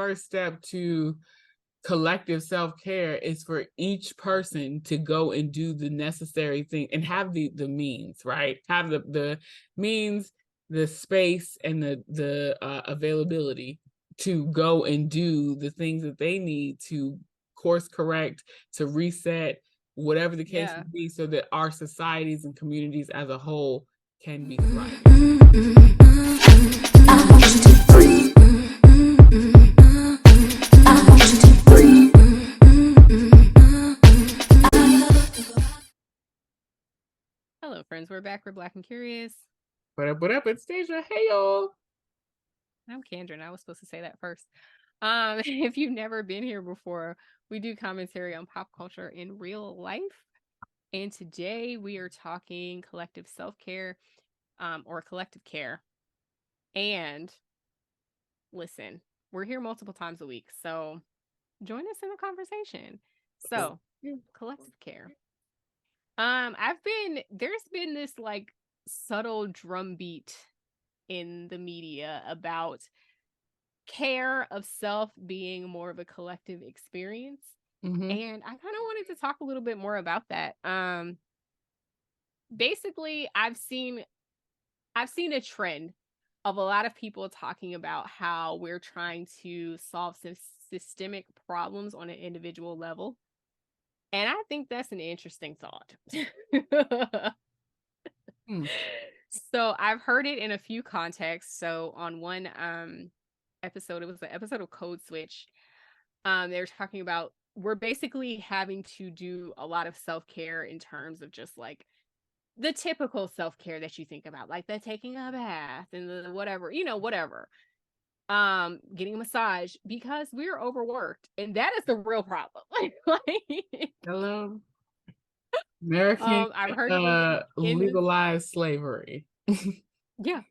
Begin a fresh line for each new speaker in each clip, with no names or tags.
first step to collective self-care is for each person to go and do the necessary thing and have the means, right? Have the means, the space, and the availability to go and do the things that they need to course correct, to reset, whatever the case
Yeah.
may be, so that our societies and communities as a whole can be thriving.
Hello, friends. We're back. We're Black and Curious.
What up? It's Dehjai. Hey, y'all.
I'm Kandron. I was supposed to say that first. If you've never been here before, we do commentary on pop culture in real life. And today we are talking collective self-care, or collective care. And listen, we're here multiple times a week, so join us in the conversation. So, collective care. There's been this like subtle drumbeat in the media about care of self being more of a collective experience.
Mm-hmm.
And I kind of wanted to talk a little bit more about that. Basically, I've seen a trend of a lot of people talking about how we're trying to solve some systemic problems on an individual level. And I think that's an interesting thought.
Hmm.
So I've heard it in a few contexts. So on one episode, it was the episode of Code Switch. They were talking about we're basically having to do a lot of self-care in terms of just like the typical self-care that you think about, like the taking a bath and the whatever, whatever. Getting a massage because we're overworked. And that is the real problem. like
Hello. American
I've heard it in this,
legalized slavery.
yeah.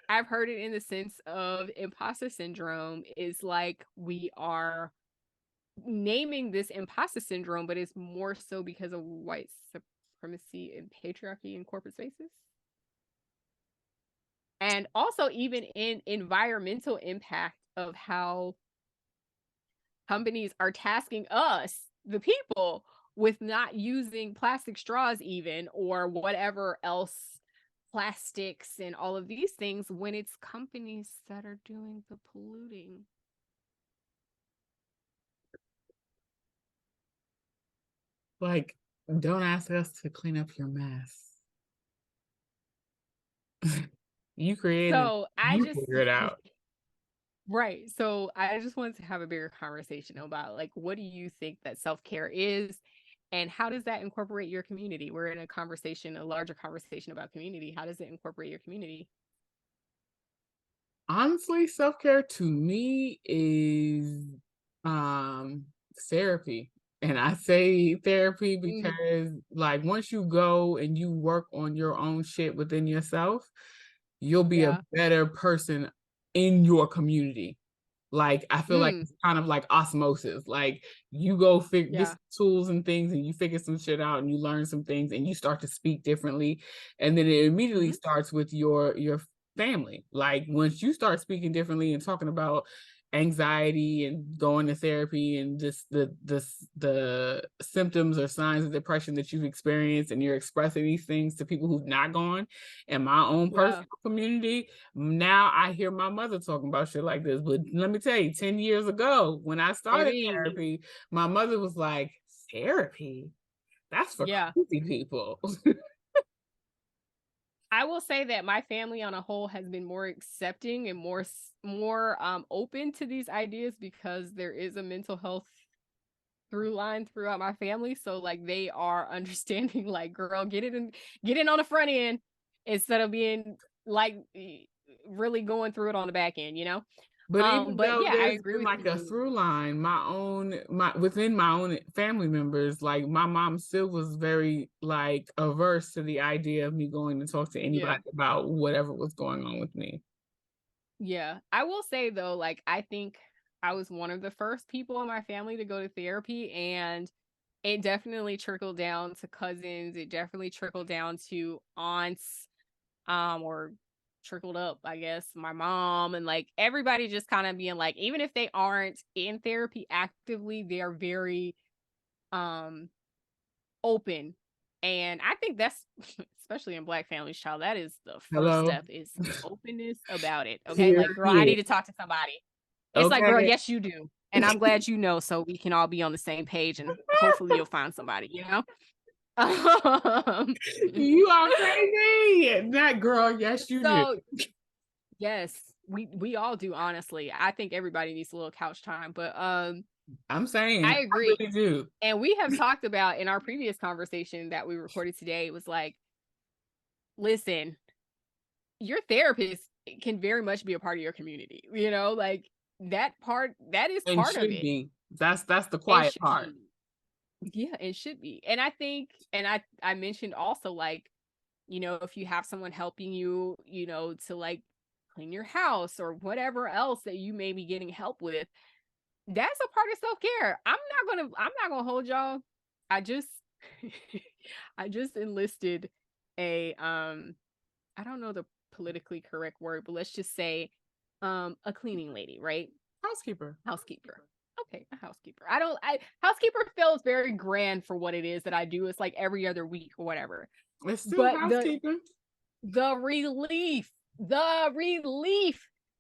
I've heard it in the sense of imposter syndrome is like we are naming this imposter syndrome, but it's more so because of white supremacy and patriarchy in corporate spaces. And also even in environmental impact of how companies are tasking us, the people, with not using plastic straws even or whatever else, plastics and all of these things, when it's companies that are doing the polluting.
Like, don't ask us to clean up your mess. You created it.
So I
You
just
figure it out.
right. So I just wanted to have a bigger conversation about like what do you think that self-care is and how does that incorporate your community? We're in a conversation, a larger conversation about community. How does it incorporate your community?
Honestly, self-care to me is um therapy. And I say therapy
Mm,
because like once you go and you work on your own shit within yourself, you'll be a
yeah.
better person in your community. Like I feel like
Mm,
it's kind of like osmosis. Like you go get
yeah.
some tools and things and you figure some shit out and you learn some things and you start to speak differently. And then it immediately
Hmm.
starts with your family. Like once you start speaking differently and talking about anxiety and going to therapy and just the symptoms or signs of depression that you've experienced and you're expressing these things to people who've not gone in my own
Yeah.
personal community. Now I hear my mother talking about shit like this. But let me tell you, 10 years ago when I started
Dang.
therapy, my mother was like, therapy? That's for
Yeah.
crazy people.
I will say that my family on a whole has been more accepting and more open to these ideas because there is a mental health through line throughout my family. So like they are understanding like girl, get in on the front end instead of being like really going through it on the back end, you know?
But even
But
though
yeah, I
there's
agree
been
with
like a
you.
through line, my within my own family members, like my mom still was very like averse to the idea of me going to talk to
Yeah.
anybody about whatever was going on with me.
Yeah. I will say though, like I think I was one of the first people in my family to go to therapy and it definitely trickled down to cousins. It definitely trickled down to aunts, or trickled up, I guess, my mom and like everybody just kind of being like, even if they aren't in therapy actively, they are very um open. And I think that's especially in Black families, child, that is the first
Hello.
step is openness about it. Okay. Like, girl, I need
Period.
to talk to somebody. It's like, girl,
Okay.
yes, you do. And I'm glad you know, so we can all be on the same page and hopefully you'll find somebody, you know?
You are crazy. That girl, yes, you do.
So yes, we all do, honestly. I think everybody needs a little couch time, but
I'm saying,
I
I
agree.
really do.
And we have talked about in our previous conversation that we recorded today, it was like, listen, your therapist can very much be a part of your community, you know, like that is
And
part of
should
it.
be. That's the
And
quiet
should
part.
be. Yeah, it should be. And I think, and I mentioned also like, you know, if you have someone helping you, you know, to like clean your house or whatever else that you may be getting help with, that's a part of self-care. I'm not gonna hold y'all. I just I just enlisted a I don't know the politically correct word, but let's just say a cleaning lady, right?
Housekeeper.
Housekeeper. Okay, a housekeeper. I housekeeper feels very grand for what it is that I do. It's like every other week or whatever.
It's still
But
housekeeping.
the relief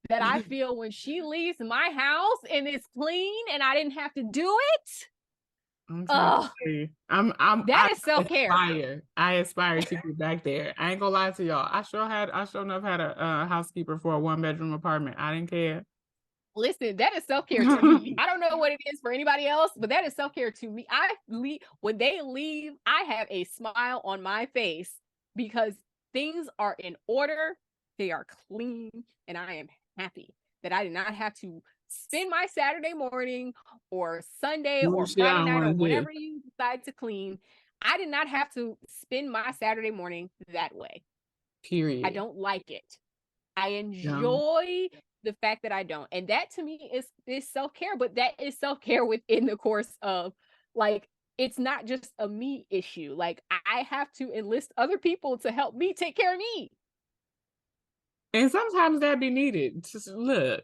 that I feel when she leaves my house and it's clean and I didn't have to do it.
I'm trying to
Oh,
say,
that
I
is self-care.
aspire to get back there. I ain't gonna lie to y'all. I sure enough had a housekeeper for a 1-bedroom apartment. I didn't care.
Listen, that is self-care to me. I don't know what it is for anybody else, but that is self-care to me. When they leave, I have a smile on my face because things are in order, they are clean, and I am happy that I did not have to spend my Saturday morning or Sunday
Doing
or
shit I
Friday
don't
night or
want to do.
whenever you decide to clean. I did not have to spend my Saturday morning that way. I
Period.
don't like it. I
No.
enjoy the fact that I don't. And that to me is self-care, but that is self-care within the course of like it's not just a me issue. Like I have to enlist other people to help me take care of me.
And sometimes that be needed. Just look.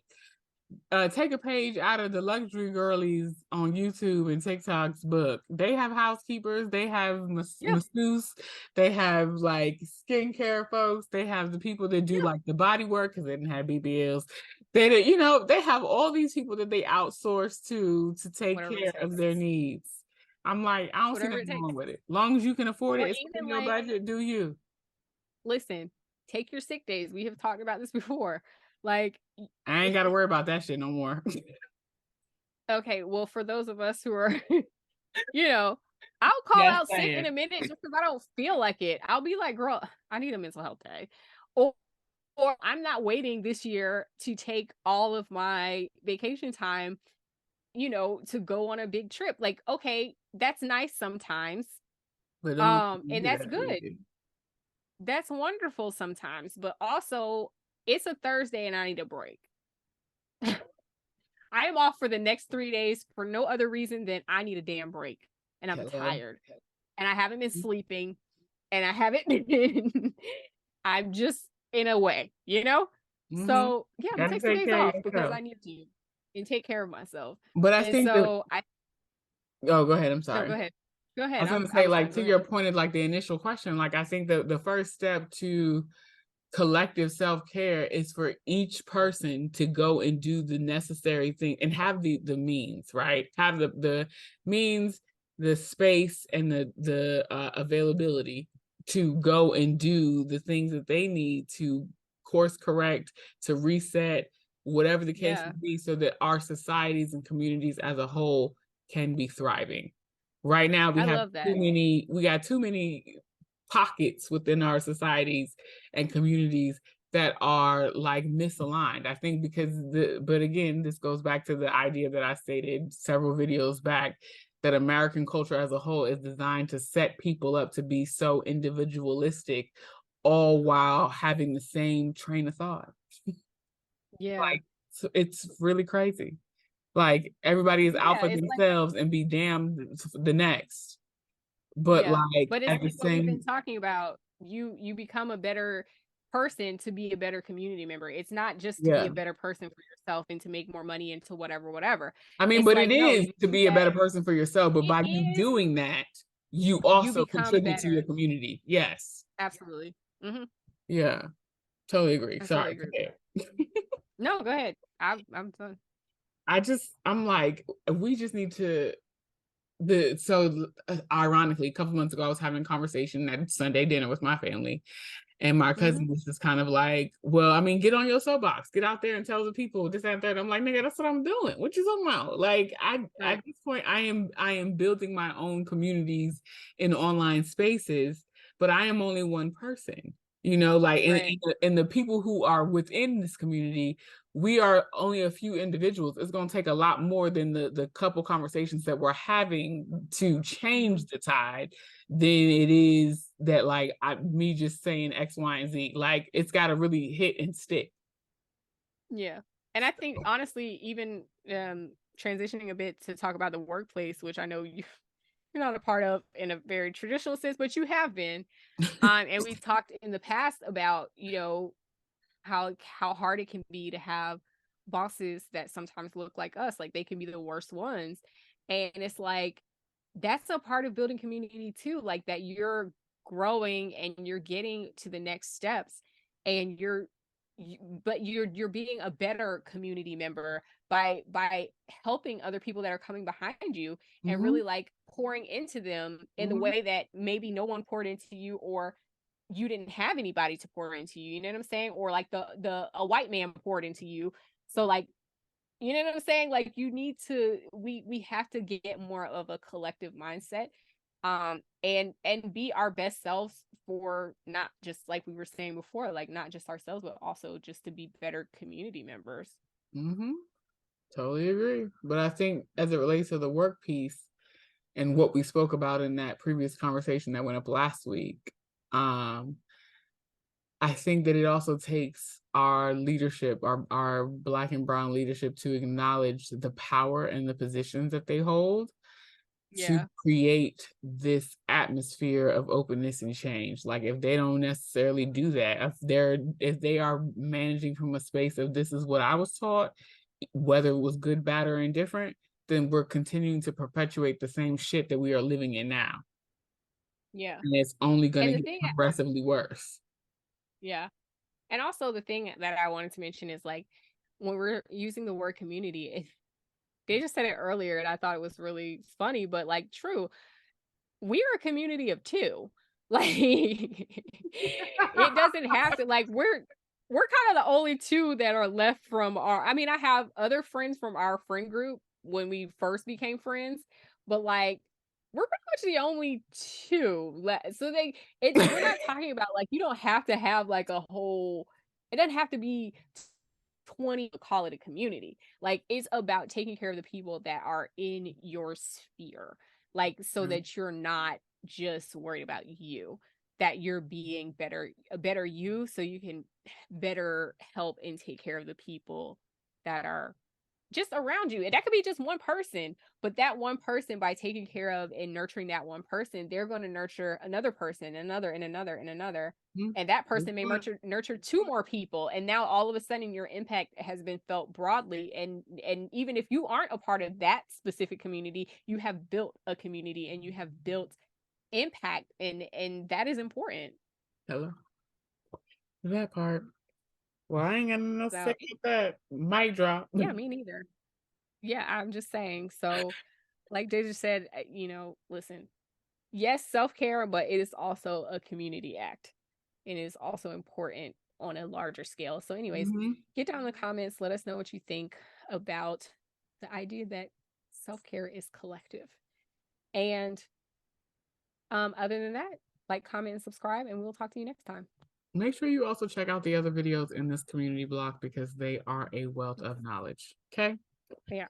Take a page out of the luxury girlies on YouTube and TikTok's book. They have housekeepers, they have
Yeah.
masseuse, they have like skincare folks, they have the people that do
Yeah.
like the body work because they didn't have BBLs. They, you know, they have all these people that they outsource to take
Whatever it
care of
takes.
their needs. I'm like, I don't see
Whatever it
nothing
takes.
wrong with it. Long as you can afford
Or
it, it's in
even
your
like,
budget, do you?
listen, take your sick days. We have talked about this before. Like,
I ain't got to worry about that shit no more.
okay, well, for those of us who are you know, I'll call
Yes,
out
I
sick in
am.
a minute just because I don't feel like it. I'll be like, girl, I need a mental health day. Or I'm not waiting this year to take all of my vacation time, you know, to go on a big trip. Like, okay, that's nice sometimes.
But don't
And
do
that's
that.
good. That's wonderful sometimes, but also it's a Thursday and I need a break. I am off for the next 3 days for no other reason than I need a damn break and I'm
Hello.
tired and I haven't been sleeping and I haven't been, I'm just in a way, you know?
Mm-hmm.
So yeah, I'm gonna
Gotta
take some
take
days
care of
off because
yourself.
I need to and take care of myself.
But I
And
think that,
so I
oh, go ahead. I'm
no,
sorry.
go ahead. Go
I
ahead.
was going to
I
say,
was
like,
done. Go
to
ahead.
your point of like the initial question, like, I think the first step to collective self-care is for each person to go and do the necessary thing and have the means, right? Have the means, the space, and the availability to go and do the things that they need to course correct, to reset, whatever the case
Yeah,
may be, so that our societies and communities as a whole can be thriving. Right now
I love that.
we got too many pockets within our societies and communities that are like misaligned. I think because but again, this goes back to the idea that I stated several videos back, that American culture as a whole is designed to set people up to be so individualistic, all while having the same train of thought.
Yeah.
Like, so it's really crazy. Like, everybody is out
Yeah,
for
it's like
themselves and be damned the next. But
yeah,
like
but it's
at the
like what we've been
same,
talking about. You become a better person to be a better community member. It's not just to be
Yeah.
a better person for yourself and to make more money and to whatever.
I mean,
It's
but it
like, no,
is
you
to
do
be a
that.
better person for yourself. But
It
by you
is,
doing that, you
you
also
become
contribute to your
better.
community. Yes.
Absolutely. Hmm.
Yeah. Totally agree.
I
Sorry.
totally agree with that. No, go ahead. I'm done.
I'm like, we just need to ironically, a couple months ago, I was having a conversation at Sunday dinner with my family. And my cousin
Hmm.
was just kind of like, well, I mean, get on your soapbox, get out there and tell the people this, that, and third. I'm like, nigga, that's what I'm doing. What you talking about? Like,
Right.
at this point, I am building my own communities in online spaces, but I am only one person. Like,
Right.
and the people who are within this community, we are only a few individuals. It's going to take a lot more than the couple conversations that we're having to
Hmm.
change the tide than it is that like me just saying X, Y, and Z. Like it's got to really hit and stick.
Yeah. And I think honestly, even transitioning a bit to talk about the workplace, which I know you're not a part of in a very traditional sense, but you have been. And we've talked in the past about, how hard it can be to have bosses that sometimes look like us, like they can be the worst ones. And it's like that's a part of building community too, like that you're growing and you're getting to the next steps and but you're being a better community member by helping other people that are coming behind you and
Mm-hmm.
really like pouring into them in the
Mm-hmm.
way that maybe no one poured into you, or you didn't have anybody to pour into you, you know what I'm saying? Or like the a white man poured into you. So like, you know what I'm saying? Like you need to we have to get more of a collective mindset, and be our best selves, for not just like we were saying before, like not just ourselves, but also just to be better community members.
Mm-hmm. Totally agree. But I think as it relates to the work piece and what we spoke about in that previous conversation that went up last week, um, I think that it also takes our leadership, our Black and Brown leadership, to acknowledge the power and the positions that they hold to
Yeah.
create this atmosphere of openness and change. Like if they don't necessarily do that, if they are managing from a space of this is what I was taught, whether it was good, bad, or indifferent, then we're continuing to perpetuate the same shit that we are living in now.
Yeah.
And it's only
And
gonna
the
get
thing,
progressively worse.
yeah. And also the thing that I wanted to mention is like when we're using the word community, they just said it earlier and I thought it was really funny, but like true. We're a community of two. Like it doesn't have to, like we're kind of the only two that are left from our, I mean, I have other friends from our friend group when we first became friends, but like we're pretty much the only two left. So we're not talking about like you don't have to have like a whole, it doesn't have to be 20 to call it a community. Like it's about taking care of the people that are in your sphere, like so that you're not just worried about you, that you're being a better you, so you can better help and take care of the people that are just around you. And that could be just one person, but that one person, by taking care of and nurturing that one person, they're going to nurture another person, another, and another, and another. And that person may nurture two more people. And now all of a sudden your impact has been felt broadly. And even if you aren't a part of that specific community, you have built a community and you have built impact. And that is important.
Hello. That part. Well, I ain't got nothing else to say
So
about that. Mic drop.
yeah, me neither. Yeah, I'm just saying. So like they just said, listen, yes, self-care, but it is also a community act. And it is also important on a larger scale. So, anyways,
Mm-hmm.
get down in the comments. Let us know what you think about the idea that self-care is collective. And other than that, like, comment, and subscribe, and we'll talk to you next time.
Make sure you also check out the other videos in this community block because they are a wealth of knowledge. Okay?
Yeah.